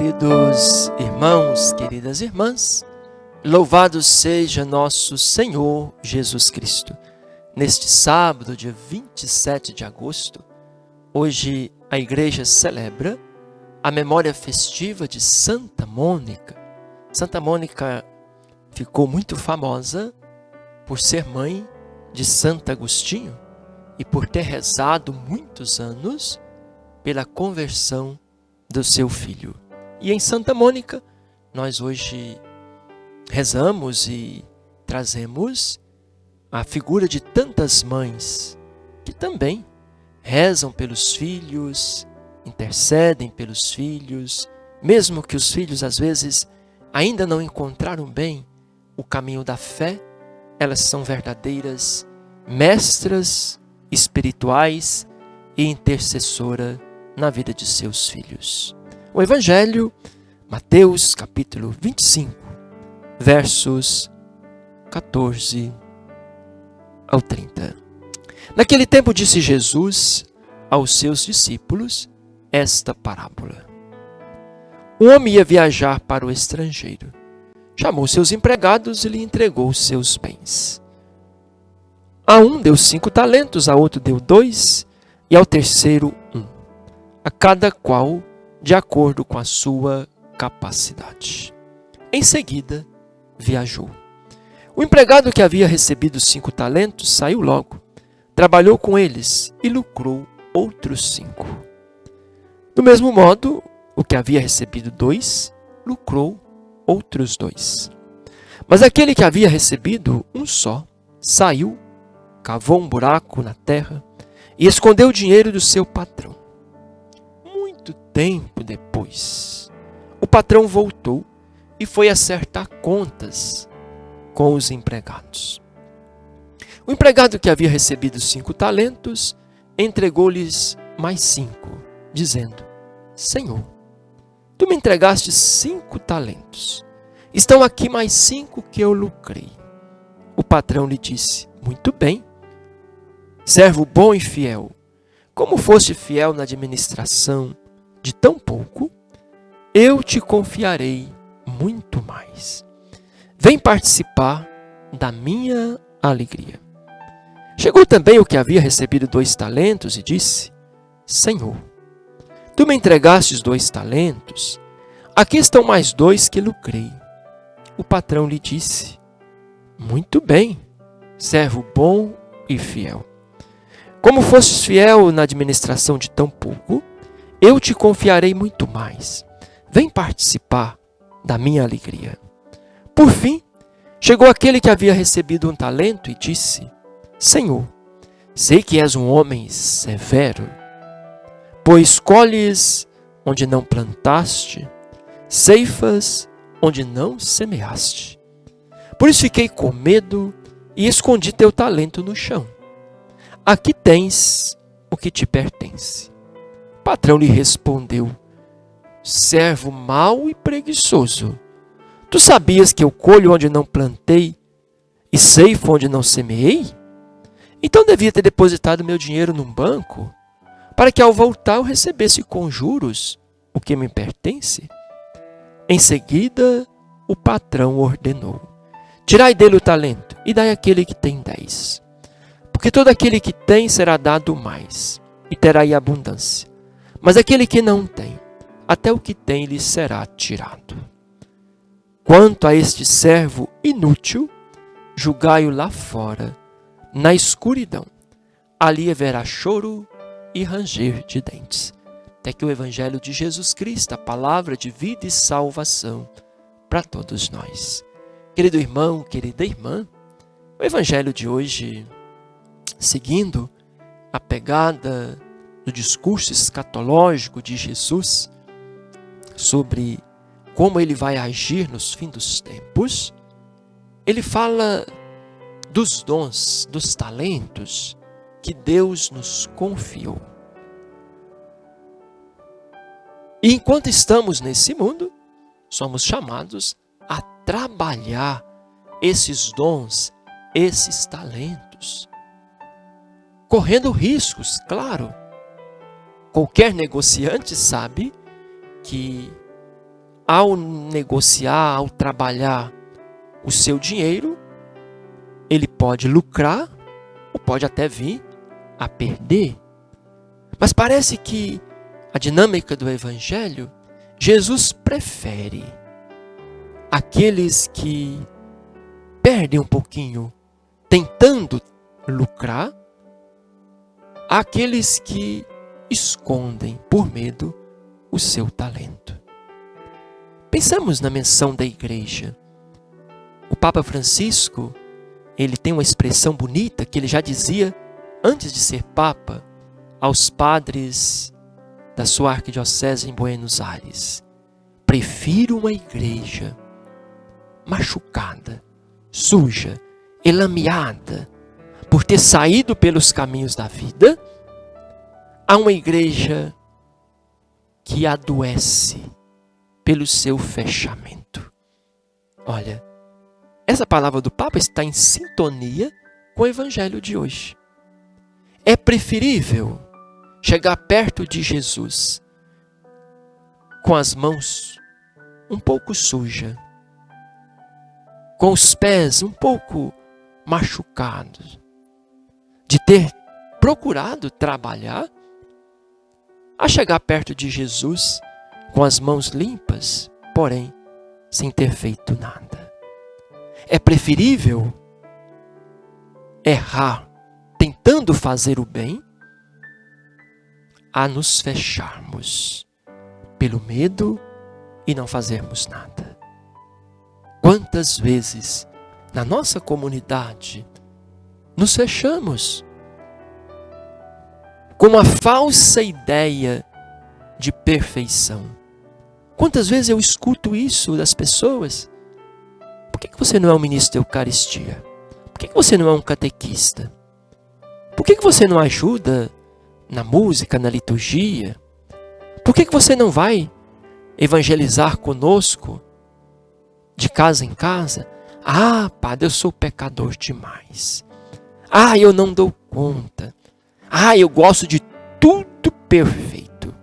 queridos irmãos, queridas irmãs, louvado seja nosso Senhor Jesus Cristo. Neste sábado, dia 27 de agosto, hoje a igreja celebra a memória festiva de Santa Mônica. Santa Mônica ficou muito famosa por ser mãe de Santo Agostinho e por ter rezado muitos anos pela conversão do seu filho. E em Santa Mônica, nós hoje rezamos e trazemos a figura de tantas mães que também rezam pelos filhos, intercedem pelos filhos, mesmo que os filhos às vezes ainda não encontraram bem o caminho da fé, elas são verdadeiras mestras espirituais e intercessora na vida de seus filhos. O Evangelho, Mateus capítulo 25, versos 14 ao 30. Naquele tempo disse Jesus aos seus discípulos esta parábola. Um homem ia viajar para o estrangeiro. Chamou seus empregados e lhe entregou seus bens. A um deu 5 talentos, a outro deu 2 e ao terceiro 1. A cada qual de acordo com a sua capacidade. Em seguida, viajou. O empregado que havia recebido 5 talentos saiu logo, trabalhou com eles e lucrou outros 5. Do mesmo modo, o que havia recebido 2, lucrou outros 2. Mas aquele que havia recebido um só, saiu, cavou um buraco na terra e escondeu o dinheiro do seu patrão. Muito tempo depois, o patrão voltou e foi acertar contas com os empregados. O empregado que havia recebido 5 talentos entregou-lhes mais 5, dizendo: Senhor, tu me entregaste 5 talentos. Estão aqui mais 5 que eu lucrei. O patrão lhe disse: Muito bem, servo bom e fiel. Como foste fiel na administração de tão pouco, eu te confiarei muito mais. Vem participar da minha alegria. Chegou também o que havia recebido 2 talentos e disse: Senhor, tu me entregastes 2 talentos, aqui estão mais 2 que lucrei. O patrão lhe disse: Muito bem, servo bom e fiel. Como fostes fiel na administração de tão pouco, eu te confiarei muito mais. Vem participar da minha alegria. Por fim, chegou aquele que havia recebido 1 talento e disse: Senhor, sei que és um homem severo, pois colhes onde não plantaste, ceifas onde não semeaste. Por isso fiquei com medo e escondi teu talento no chão. Aqui tens o que te pertence. O patrão lhe respondeu: Servo mau e preguiçoso, tu sabias que eu colho onde não plantei e ceifo onde não semeei? Então devia ter depositado meu dinheiro num banco, para que ao voltar eu recebesse com juros o que me pertence. Em seguida, o patrão ordenou: Tirai dele o talento e dai àquele que tem 10. Porque todo aquele que tem será dado mais, e terá em abundância. Mas aquele que não tem, até o que tem lhe será tirado. Quanto a este servo inútil, julgai-o lá fora, na escuridão. Ali haverá choro e ranger de dentes. Até que o Evangelho de Jesus Cristo, a palavra de vida e salvação para todos nós. Querido irmão, querida irmã, o Evangelho de hoje, seguindo a pegada do discurso escatológico de Jesus sobre como ele vai agir nos fins dos tempos, ele fala dos dons, dos talentos que Deus nos confiou. E enquanto estamos nesse mundo, somos chamados a trabalhar esses dons, esses talentos, correndo riscos, claro. Qualquer negociante sabe que ao negociar, ao trabalhar o seu dinheiro, ele pode lucrar ou pode até vir a perder. Mas parece que a dinâmica do Evangelho, Jesus prefere aqueles que perdem um pouquinho tentando lucrar, àqueles que escondem por medo o seu talento. Pensamos na menção da igreja. O Papa Francisco, ele tem uma expressão bonita que ele já dizia antes de ser Papa aos padres da sua arquidiocese em Buenos Aires: prefiro uma igreja machucada, suja, elameada, por ter saído pelos caminhos da vida, a uma igreja que adoece pelo seu fechamento. Olha, essa palavra do Papa está em sintonia com o Evangelho de hoje. É preferível chegar perto de Jesus com as mãos um pouco sujas, com os pés um pouco machucados, de ter procurado trabalhar, a chegar perto de Jesus com as mãos limpas, porém sem ter feito nada. É preferível errar tentando fazer o bem a nos fecharmos pelo medo e não fazermos nada. Quantas vezes na nossa comunidade nos fechamos com uma falsa ideia de perfeição? Quantas vezes eu escuto isso das pessoas? Por que você não é um ministro da Eucaristia? Por que você não é um catequista? Por que você não ajuda na música, na liturgia? Por que você não vai evangelizar conosco de casa em casa? Ah, padre, eu sou pecador demais. Ah, eu não dou conta. Ah, eu gosto de tudo perfeito.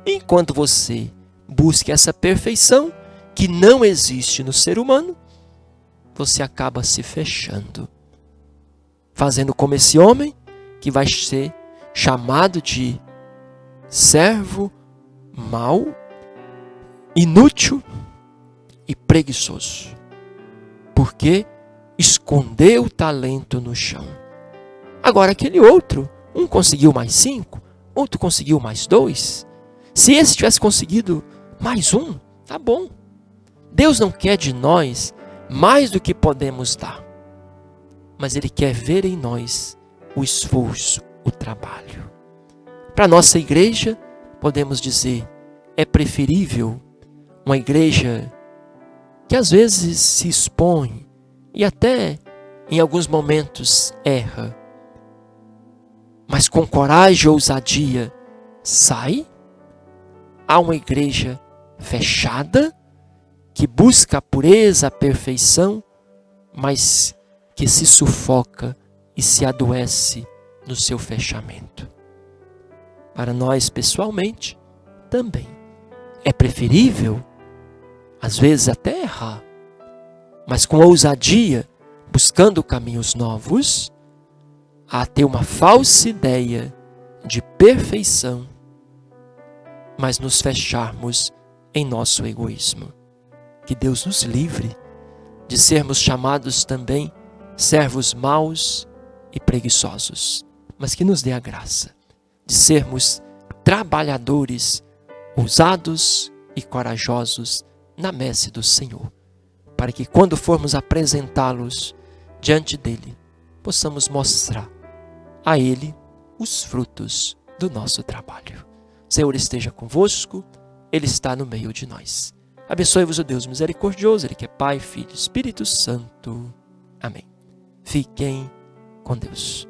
Enquanto você busca essa perfeição que não existe no ser humano, você acaba se fechando, fazendo como esse homem que vai ser chamado de servo mau, inútil e preguiçoso, porque escondeu o talento no chão. Agora aquele outro, um conseguiu mais 5, outro conseguiu mais 2. Se esse tivesse conseguido mais 1, tá bom. Deus não quer de nós mais do que podemos dar, mas Ele quer ver em nós o esforço, o trabalho. Para a nossa igreja, podemos dizer, é preferível uma igreja que às vezes se expõe e até em alguns momentos erra, mas com coragem e ousadia sai, a uma igreja fechada, que busca a pureza, a perfeição, mas que se sufoca e se adoece no seu fechamento. Para nós, pessoalmente, também é preferível, às vezes até errar, mas com ousadia, buscando caminhos novos, a ter uma falsa ideia de perfeição, mas nos fecharmos em nosso egoísmo. Que Deus nos livre de sermos chamados também servos maus e preguiçosos, mas que nos dê a graça de sermos trabalhadores, ousados e corajosos na messe do Senhor, para que quando formos apresentá-los diante dele, possamos mostrar a ele os frutos do nosso trabalho. O Senhor esteja convosco, Ele está no meio de nós. Abençoe-vos o Deus misericordioso, Ele que é Pai, Filho e Espírito Santo. Amém. Fiquem com Deus.